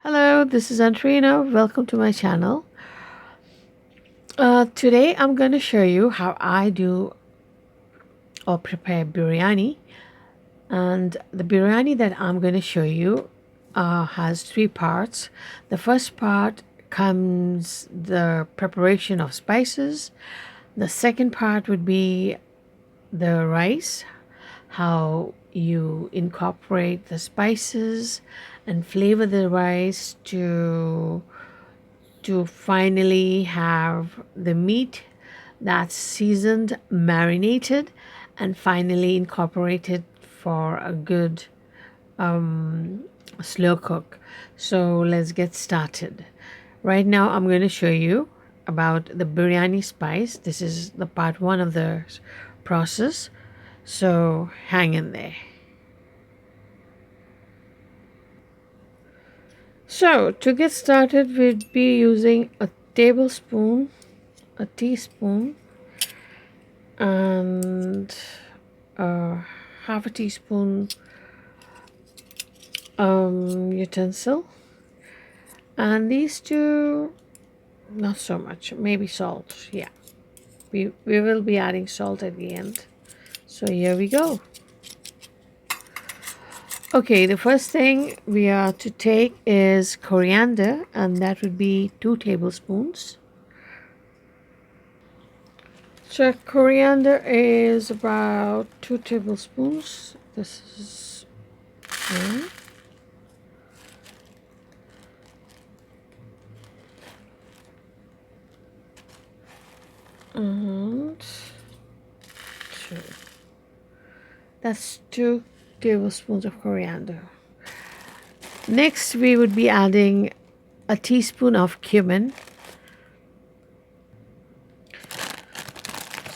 Hello, this is Antrina. Welcome to my channel. Today I'm going to show you how I do or prepare biryani. And the biryani that I'm going to show you has three parts. The first part comes the preparation of spices. The second part would be the rice, how you incorporate the spices and flavor the rice to finally have the meat that's seasoned, marinated, and finally incorporated for a good slow cook. So let's get started. Right now I'm going to show you about the biryani spice. This is the part one of the process. So hang in there. So to get started, we'd be using a tablespoon, a teaspoon, and half a teaspoon utensil, and these two not so much, maybe salt. Yeah, we will be adding salt at the end. So here we go. Okay, the first thing we are to take is coriander, and that would be 2 tablespoons. So coriander is about 2 tablespoons. This is one. And 2. That's 2 tablespoons of coriander. Next, we would be adding a teaspoon of cumin.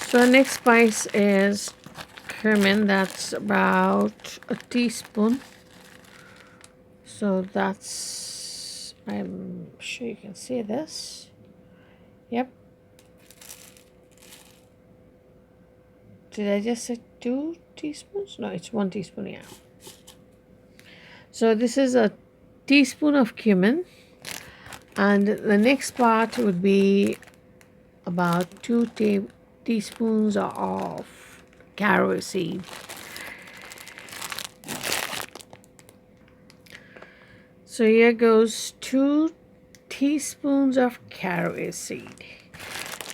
So the next spice is cumin. That's about a teaspoon. So that's, I'm sure you can see this. Yep. Did I just say 2 teaspoons? No, it's 1 teaspoon, yeah. So this is a teaspoon of cumin. And the next part would be about 2 teaspoons of caraway seed. So here goes 2 teaspoons of caraway seed.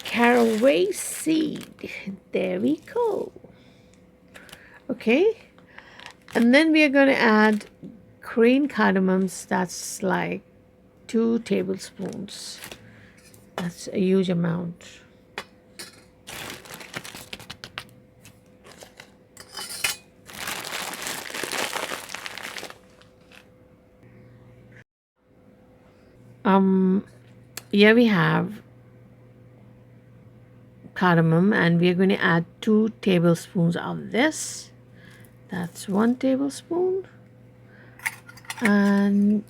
Caraway seed. There we go. Okay. And then we are going to add green cardamoms. That's like 2 tablespoons. That's a huge amount. Here we have cardamom, and we are going to add 2 tablespoons of this. That's 1 tablespoon. And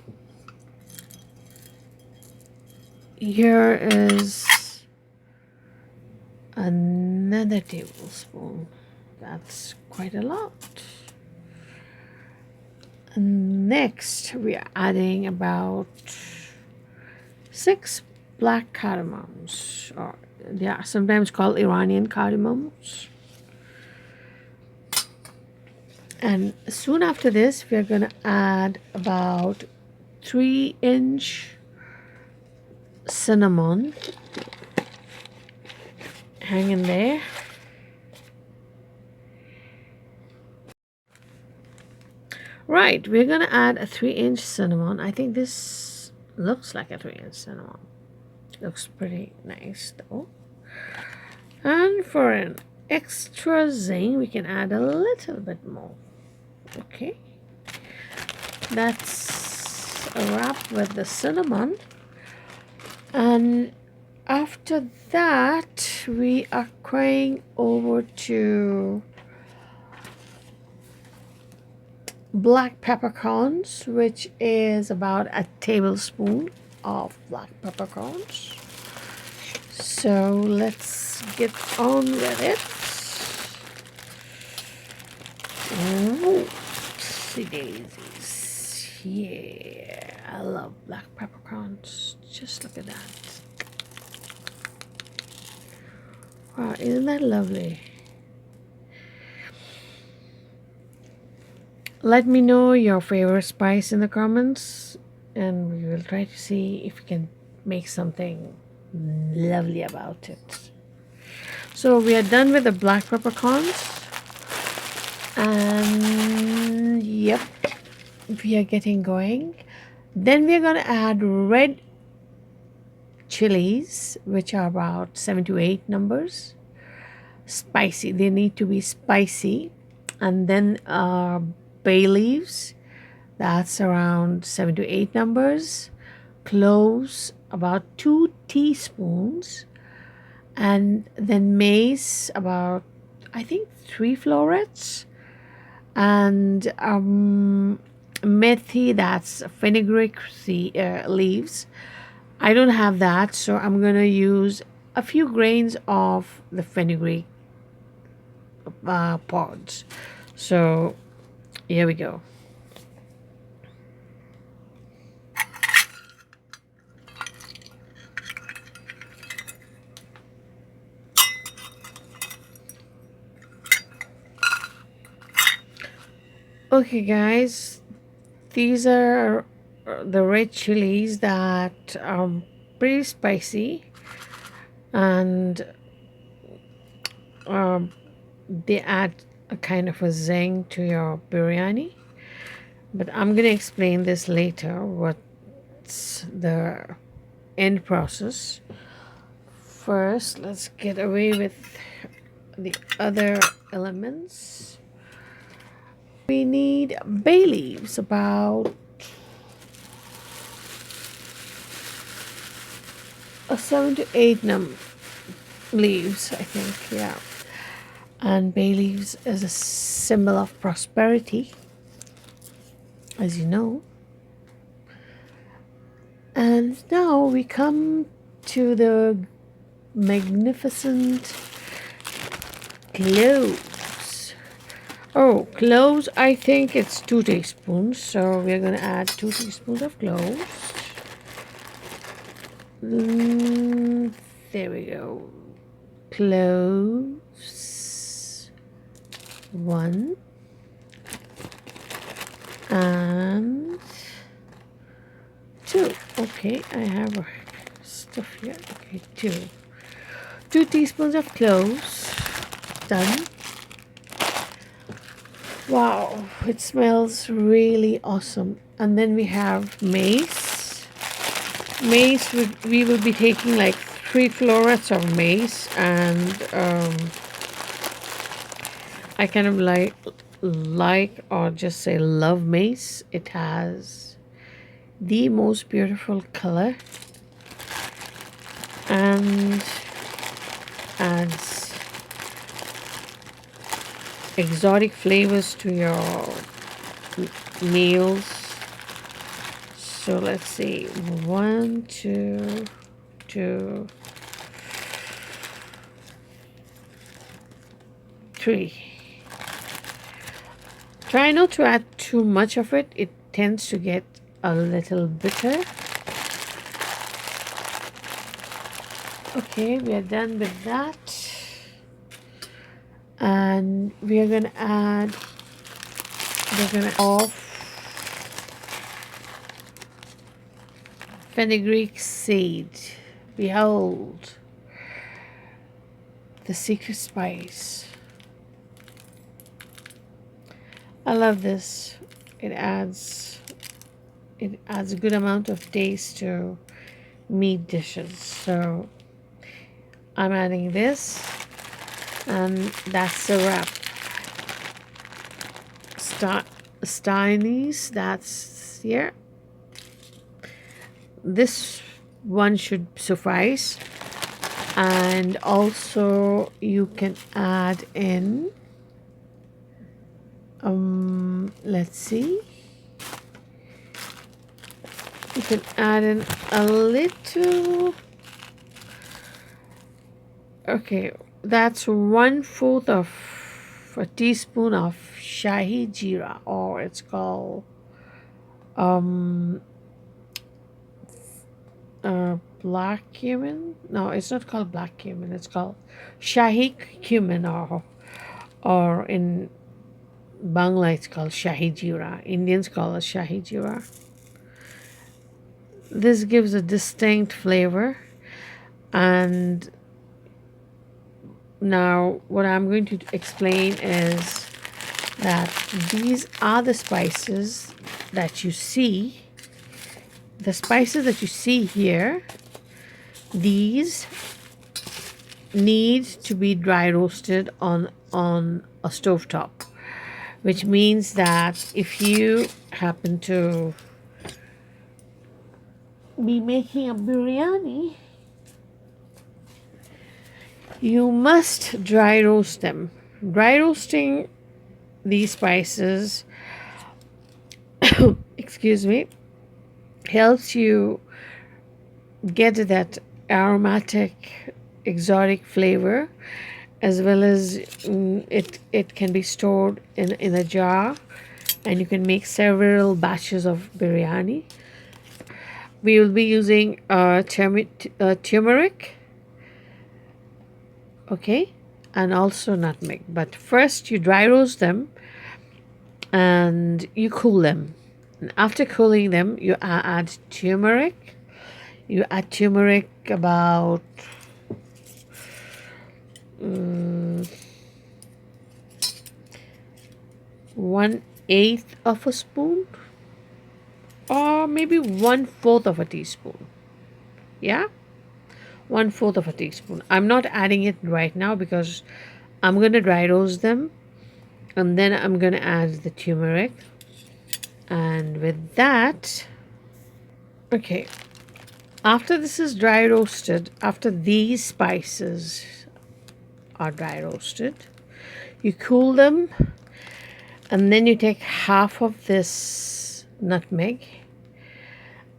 here is another tablespoon. That's quite a lot. And next, we are adding about 6 black cardamoms, or they are sometimes called Iranian cardamoms. And soon after this, we are going to add about 3-inch cinnamon. Hang in there. Right, we're going to add a 3-inch cinnamon. I think this looks like a 3-inch cinnamon. Looks pretty nice though. And for an extra zing, we can add a little bit more. Okay. That's a wrap with the cinnamon. And after that, we are going over to black peppercorns, which is about a tablespoon of black peppercorns. So let's get on with it. Oopsie daisies. Yeah, I love black peppercorns. Just look at that. Wow, isn't that lovely? Let me know your favorite spice in the comments, and we will try to see if we can make something lovely about it. So we are done with the black peppercorns, and yep, we are getting going. Then we are going to add red chilies, which are about 7 to 8 numbers. Spicy, they need to be spicy. And then bay leaves, that's around 7 to 8 numbers. Cloves, about 2 teaspoons. And then mace, about I think 3 florets. And methi, that's fenugreek leaves. I don't have that, so I'm going to use a few grains of the fenugreek pods. So here we go. Okay guys, these are the red chilies that are pretty spicy, and they add a kind of a zing to your biryani. But I'm going to explain this later, what's the end process. First, let's get away with the other elements. We need bay leaves, about a 7 to 8 leaves, I think, yeah. And bay leaves is a symbol of prosperity, as you know. And now we come to the magnificent cloves. Oh, cloves, I think it's 2 teaspoons. So we're going to add 2 teaspoons of cloves. There we go. Cloves. 1. And 2. Okay, I have stuff here. Okay, 2. 2 teaspoons of cloves. Done. Wow, it smells really awesome. And then we have mace. Mace, we will be taking like 3 florets of mace, and I kind of like or just say love mace. It has the most beautiful color and adds exotic flavors to your meals. So let's see, 1, 2, 2, 3. Try not to add too much of it. It tends to get a little bitter. Okay, we are done with that. And we are going to add, off fenugreek seed. Behold, the secret spice. I love this. It adds a good amount of taste to meat dishes. So I'm adding this, and that's a wrap. Anise, that's here. This one should suffice. And also you can add in, let's see, you can add in a little, okay, that's 1/4 of a teaspoon of Shahi Zeera, or it's called black cumin. No, it's not called black cumin. It's called Shahi cumin, or in Bangla it's called Shahi Zeera. Indians call it Shahi Zeera. This gives a distinct flavor. And now what I'm going to explain is that these are the spices that you see. The spices that you see here, these need to be dry roasted on a stovetop, which means that if you happen to be making a biryani, you must dry roast them. Dry roasting these spices excuse me, helps you get that aromatic exotic flavor, as well as it can be stored in a jar, and you can make several batches of biryani. We will be using turmeric, okay, and also nutmeg. But first you dry roast them and you cool them. And after cooling them, you add turmeric. You add turmeric about 1/8 of a spoon, or maybe 1/4 of a teaspoon. Yeah, 1/4 of a teaspoon. I'm not adding it right now because I'm going to dry roast them, and then I'm going to add the turmeric. And with that, okay, after this is dry roasted, after these spices are dry roasted, you cool them, and then you take half of this nutmeg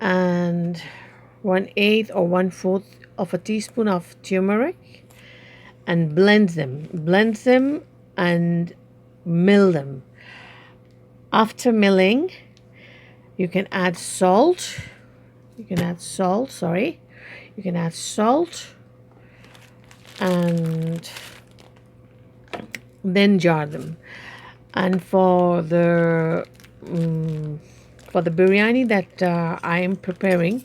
and 1/8 or 1/4 of a teaspoon of turmeric, and blend them and mill them. After milling, you can add salt. You can add salt, and then jar them. And for the biryani that I am preparing,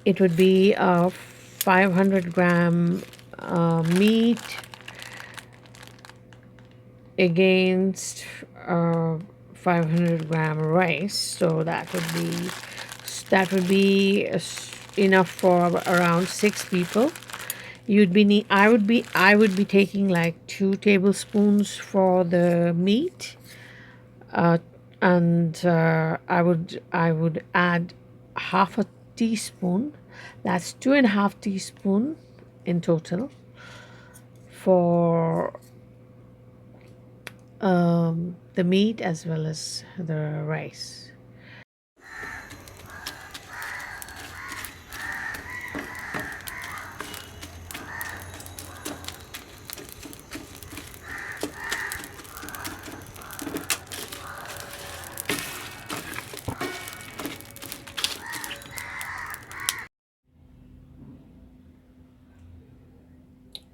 it would be a 500-gram meat against 500-gram rice. So that would be enough for around 6 people. I would be taking like 2 tablespoons for the meat, and I would add half a teaspoon. That's 2.5 teaspoon in total for the meat as well as the rice.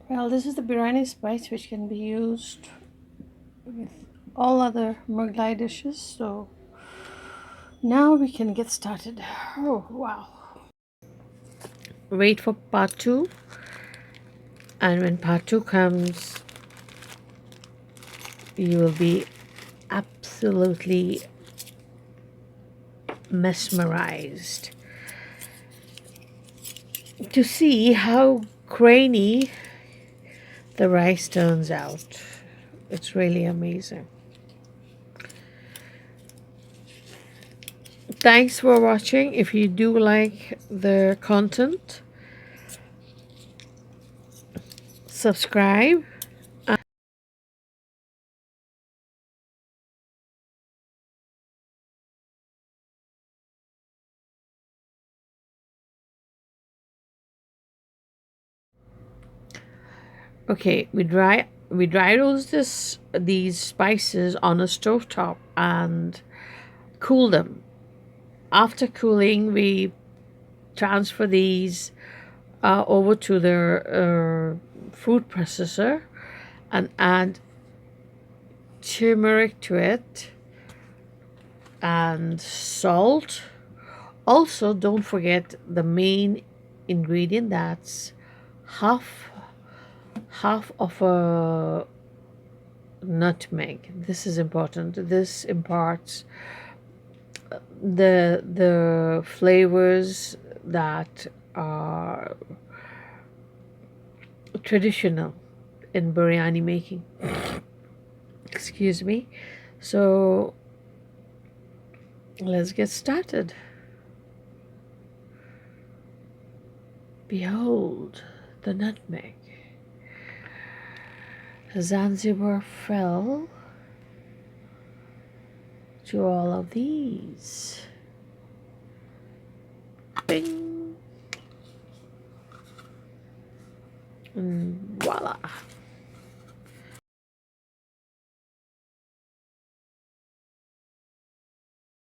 Well, this is the biryani spice, which can be used with all other Mughlai dishes. So now we can get started. Oh, wow. Wait for part 2. And when part 2 comes, you will be absolutely mesmerized to see how grainy the rice turns out. It's really amazing. Thanks for watching. If you do like the content, subscribe. Okay, we dry roast these spices on a stovetop and cool them. After cooling, we transfer these over to the food processor and add turmeric to it and salt. Also, don't forget the main ingredient, that's half of a nutmeg. This is important. This imparts the flavors that are traditional in biryani making. Excuse me. So let's get started. Behold the nutmeg. Zanzibar fell to all of these. Bing! And voila!